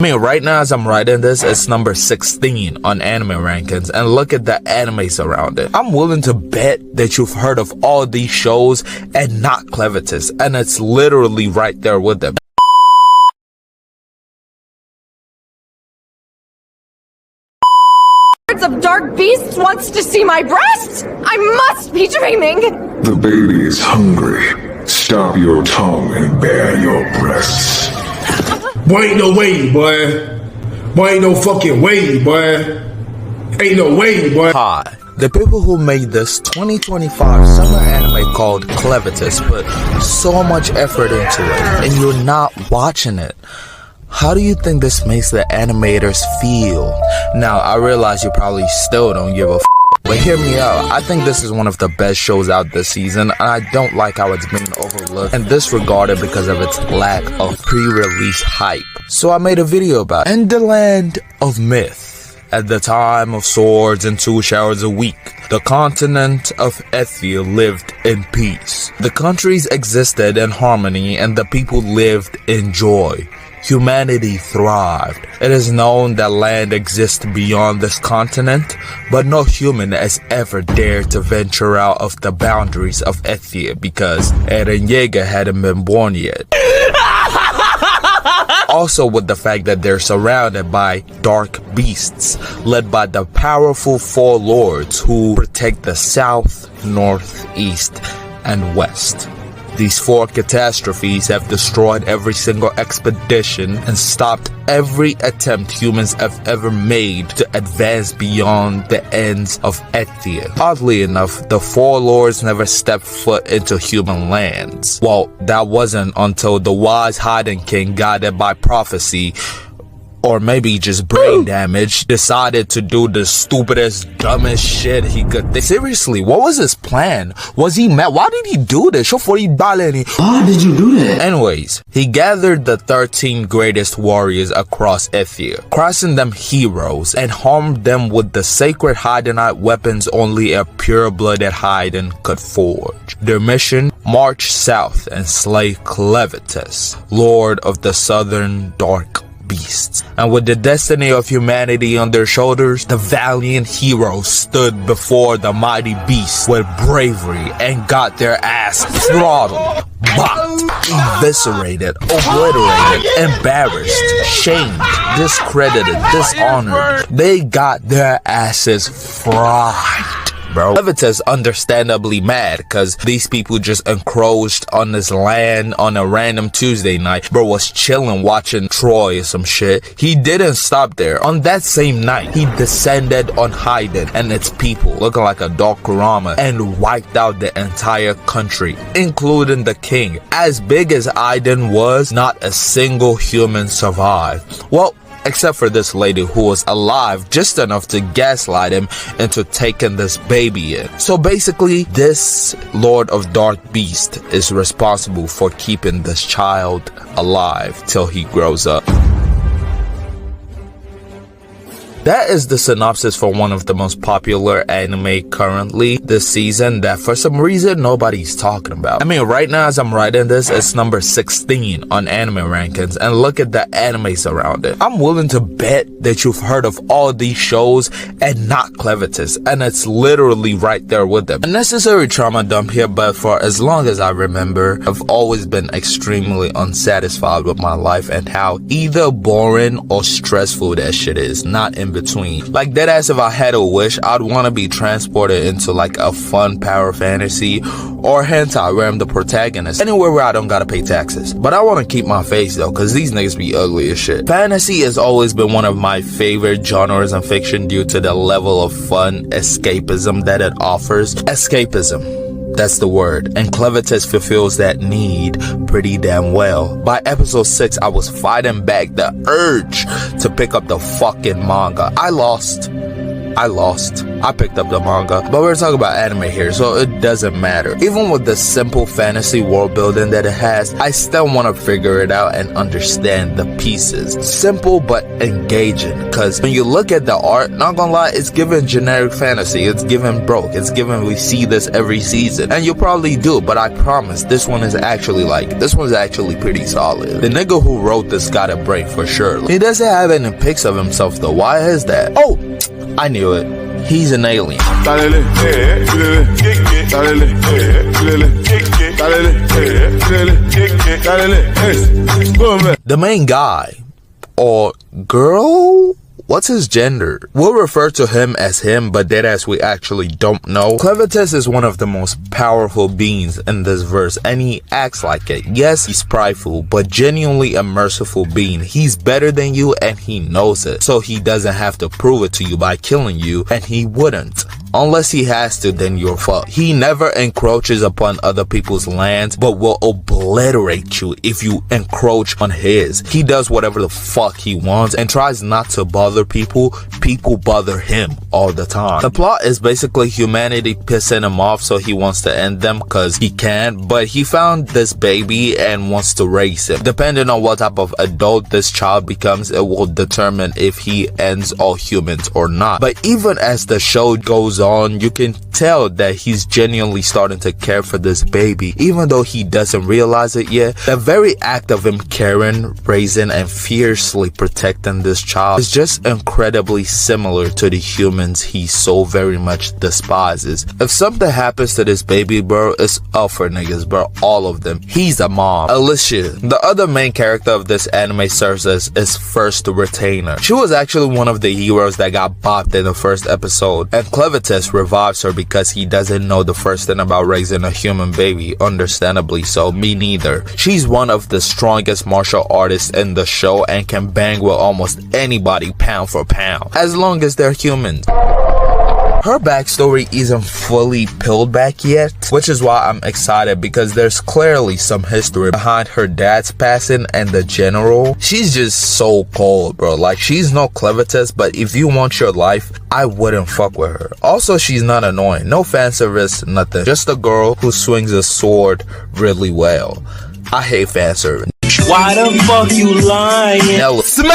I mean, right now as I'm writing this, it's number 16 on anime rankings, and look at the animes around it. I'm willing to bet that you've heard of all these shows and not Clevatess, and it's literally right there with them. Of dark beasts wants to see my breasts? I must be dreaming. The baby is hungry. Stop your tongue and bare your breasts. Boy, ain't no way, boy. Boy, ain't no fucking way, boy. Ain't no way, boy. Hi. The people who made this 2025 summer anime called Clevatess put so much effort into it, and you're not watching it. How do you think this makes the animators feel? Now, I realize you probably still don't give a f, but hear me out. I think this is one of the best shows out this season, and I don't like how it's being overlooked and disregarded because of its lack of pre-release hype. So I made a video about it. In the land of myth, at the time of swords and 2 showers a week, the continent of Ethia lived in peace. The countries existed in harmony and the people lived in joy. Humanity thrived. It is known that land exists beyond this continent, but no human has ever dared to venture out of the boundaries of Ethia because Eren Yeager hadn't been born yet. Also with the fact that they're surrounded by dark beasts, led by the powerful 4 lords who protect the south, north, east, and west. These 4 catastrophes have destroyed every single expedition and stopped every attempt humans have ever made to advance beyond the ends of Ethia. Oddly enough, the 4 lords never stepped foot into human lands. Well, that wasn't until the wise Hidden King, guided by prophecy, or maybe just brain damage, decided to do the stupidest, dumbest shit he could think. Seriously, what was his plan? Was he mad? Why did he do this? Why did you do that? Anyways, he gathered the 13 greatest warriors across Ethia, crossing them heroes, and armed them with the sacred Heidenite weapons only a pure-blooded Heiden could forge. Their mission? March south and slay Clevatess, lord of the southern dark beasts. And with the destiny of humanity on their shoulders, the valiant heroes stood before the mighty beasts with bravery and got their ass throttled, mocked, eviscerated, obliterated, embarrassed, shamed, discredited, dishonored. They got their asses fried, bro. Clevatess understandably mad because these people just encroached on this land on a random Tuesday night. Bro was chilling watching Troy or some shit. He didn't stop there. On that same night, he descended on Haiden and its people, looking like a dark Kurama, and wiped out the entire country, including the king. As big as Haiden was, not a single human survived. Well, except for this lady who was alive just enough to gaslight him into taking this baby in. So basically, this Lord of Dark Beast is responsible for keeping this child alive till he grows up. That is the synopsis for one of the most popular anime currently this season that for some reason nobody's talking about. I mean, right now as I'm writing this, it's number 16 on anime rankings, and look at the animes around it. I'm willing to bet that you've heard of all these shows and not Clevatess, and it's literally right there with them. Unnecessary trauma dump here, but for as long as I remember, I've always been extremely unsatisfied with my life and how either boring or stressful that shit is, not in between. Like deadass, if I had a wish, I'd want to be transported into like a fun power fantasy or hentai where I'm the protagonist, anywhere where I don't gotta pay taxes. But I want to keep my face though, cause these niggas be ugly as shit. Fantasy has always been one of my favorite genres in fiction due to the level of fun escapism that it offers. Escapism, that's the word, and Clevatess fulfills that need pretty damn well. By episode 6, I was fighting back the urge to pick up the fucking manga. I lost I lost. I picked up the manga. But we're talking about anime here, so it doesn't matter. Even with the simple fantasy world building that it has, I still want to figure it out and understand the pieces. Simple but engaging, because when you look at the art, not gonna lie, it's given generic fantasy. It's given broke. It's given we see this every season. And you probably do, but I promise this one is actually pretty solid. The nigga who wrote this got a brain for sure. He doesn't have any pics of himself though. Why is that? Oh, I knew it. He's an alien. The main guy, or girl? What's his gender? We'll refer to him as him, but deadass we actually don't know. Clevatess is one of the most powerful beings in this verse, and he acts like it. Yes, he's prideful, but genuinely a merciful being. He's better than you, and he knows it. So he doesn't have to prove it to you by killing you, and he wouldn't. Unless he has to, then you're fucked. He never encroaches upon other people's lands, but will obliterate you if you encroach on his. He does whatever the fuck he wants and tries not to bother people. People bother him all the time. The plot is basically humanity pissing him off, so he wants to end them because he can, but he found this baby and wants to raise him. Depending on what type of adult this child becomes, it will determine if he ends all humans or not. But even as the show goes on, you can tell that he's genuinely starting to care for this baby, even though he doesn't realize it yet. The very act of him caring, raising, and fiercely protecting this child is just incredibly similar to the humans he so very much despises. If something happens to this baby, bro, it's up for niggas, bro. All of them. He's a mom. Alicia, the other main character of this anime, serves as his first retainer. She was actually one of the heroes that got bopped in the first episode, and Clevatess revives her because he doesn't know the first thing about raising a human baby. Understandably so, me neither. She's one of the strongest martial artists in the show and can bang with almost anybody pound for pound, as long as they're humans. Her backstory isn't fully peeled back yet, which is why I'm excited, because there's clearly some history behind her dad's passing and the general. She's just so cold, bro. Like, she's no Clevatess, but if you want your life, I wouldn't fuck with her. Also, she's not annoying. No fan service, nothing. Just a girl who swings a sword really well. I hate fan service. Why the fuck you lying? Neller. Smash!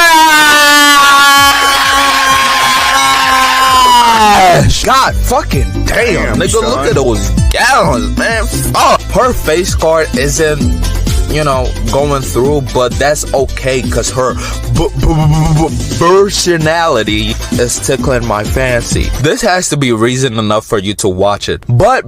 God fucking damn, nigga, look at those gallons, man. Fuck. Her face card isn't, you know, going through, but that's okay, because her personality is tickling my fancy. This has to be reason enough for you to watch it. But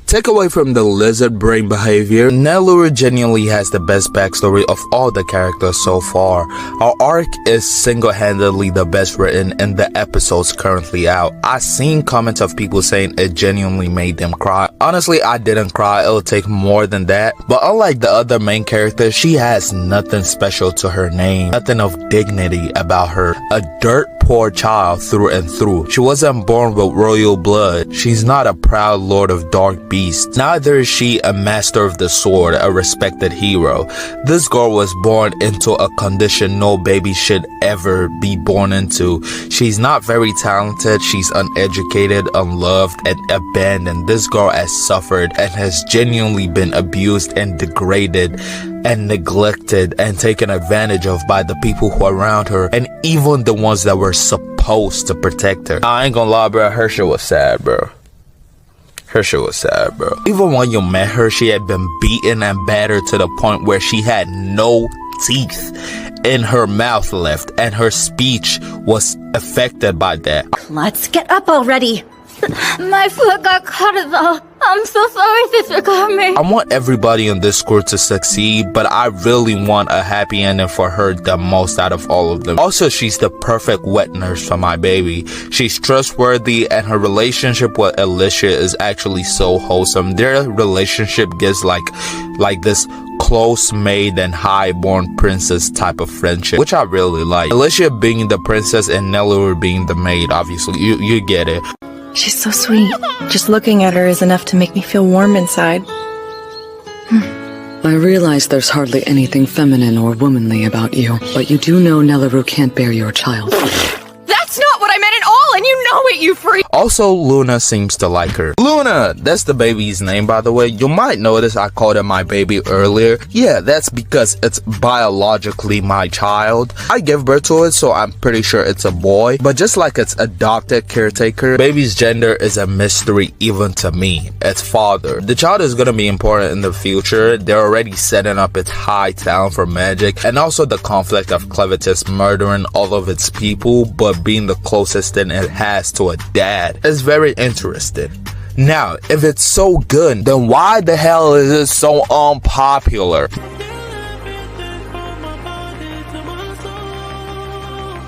take away from the lizard brain behavior, Neller genuinely has the best backstory of all the characters so far. Our arc is single-handedly the best written in the episodes currently out. I've seen comments of people saying it genuinely made them cry. Honestly, I didn't cry. It'll take more than that. But unlike the other main characters, she has nothing special to her name, nothing of dignity about her. A dirt poor child through and through. She wasn't born with royal blood. She's not a proud lord of dark beasts. Neither is she a master of the sword, a respected hero. This girl was born into a condition no baby should ever be born into. She's not very talented. She's uneducated, unloved, and abandoned. This girl has suffered and has genuinely been abused and degraded and neglected and taken advantage of by the people who are around her, and even the ones that were supposed to protect her. I ain't gonna lie, bro, her shit was sad, bro. Her shit was sad, bro. Even when you met her, she had been beaten and battered to the point where she had no teeth in her mouth left, and her speech was affected by that. Let's get up already. My foot got cut though. I'm so sorry, Sister Carmen. I want everybody on this crew to succeed, but I really want a happy ending for her the most out of all of them. Also, she's the perfect wet nurse for my baby. She's trustworthy, and her relationship with Alicia is actually so wholesome. Their relationship gives like this close maid and highborn princess type of friendship, which I really like. Alicia being the princess and Neller being the maid, obviously. You get it. She's so sweet. Just looking at her is enough to make me feel warm inside. I realize there's hardly anything feminine or womanly about you, but you do know Neller can't bear your child. That's not what I meant at all! and you know it, you freak! Also, Luna seems to like her. Luna! That's the baby's name, by the way. You might notice I called it my baby earlier. Yeah, that's because it's biologically my child. I gave birth to it, so I'm pretty sure it's a boy. But just like its adopted caretaker, baby's gender is a mystery even to me, its father. The child is gonna be important in the future. They're already setting up its high talent for magic, and also the conflict of Clevatess murdering all of its people, but being the closest thing it has to a dad is very interesting. Now, if it's so good, then why the hell is it so unpopular?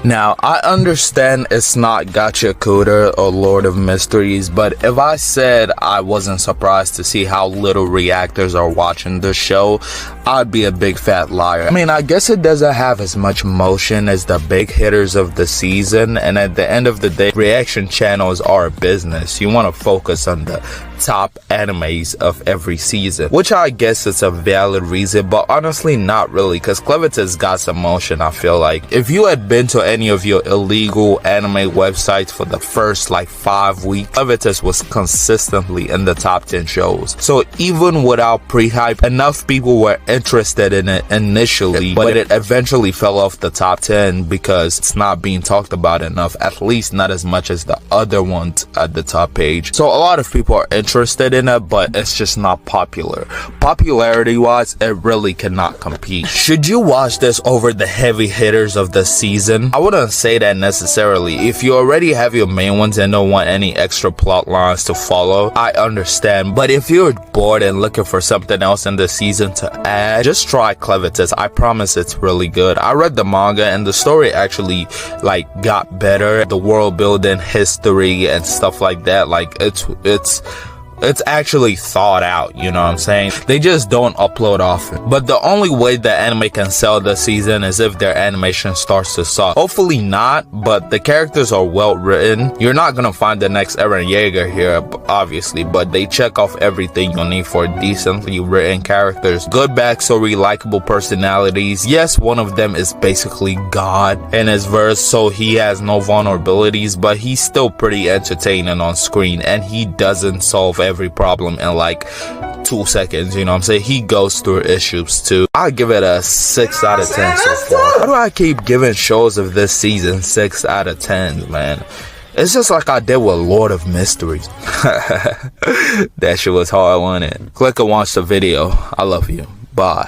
Now, I understand it's not Gotcha Cooter or Lord of Mysteries, but if I said I wasn't surprised to see how little reactors are watching the show, I'd be a big fat liar. I mean, I guess it doesn't have as much motion as the big hitters of the season, and at the end of the day, reaction channels are a business. You want to focus on the top animes of every season, which I guess is a valid reason, but honestly not really, because Clevatess got some motion. I feel like if you had been to any of your illegal anime websites for the first like 5 weeks, Clevatess was consistently in the top 10 shows. So even without pre-hype, enough people were interested in it initially, but it eventually fell off the top 10 because it's not being talked about enough, at least not as much as the other ones at the top page. So a lot of people are interested in it, but it's just not popular. Popularity wise, it really cannot compete. Should you watch this over the heavy hitters of the season? I wouldn't say that necessarily. If you already have your main ones and don't want any extra plot lines to follow, I understand. But if you're bored and looking for something else in the season to add, just try Clevatess. I promise it's really good. I read the manga and the story actually like got better. The world building, history and stuff like that, like it's actually thought out, you know what I'm saying? They just don't upload often. But the only way the anime can sell this season is if their animation starts to suck. Hopefully not, but the characters are well written. You're not gonna find the next Eren Yeager here, obviously, but they check off everything you need for decently written characters. Good backstory, likable personalities. Yes, one of them is basically God in his verse, so he has no vulnerabilities, but he's still pretty entertaining on screen, and he doesn't solve every problem in like 2 seconds, you know what I'm saying? He goes through issues too. I give it a 6 out of 10 so far. Why do I keep giving shows of this season 6 out of 10, man? It's just like I did with Lord of Mysteries. That shit was hard, wasn't it? Click and watch the video. I love you. Bye.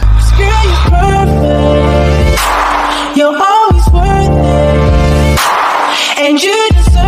You're always worth it, and you deserve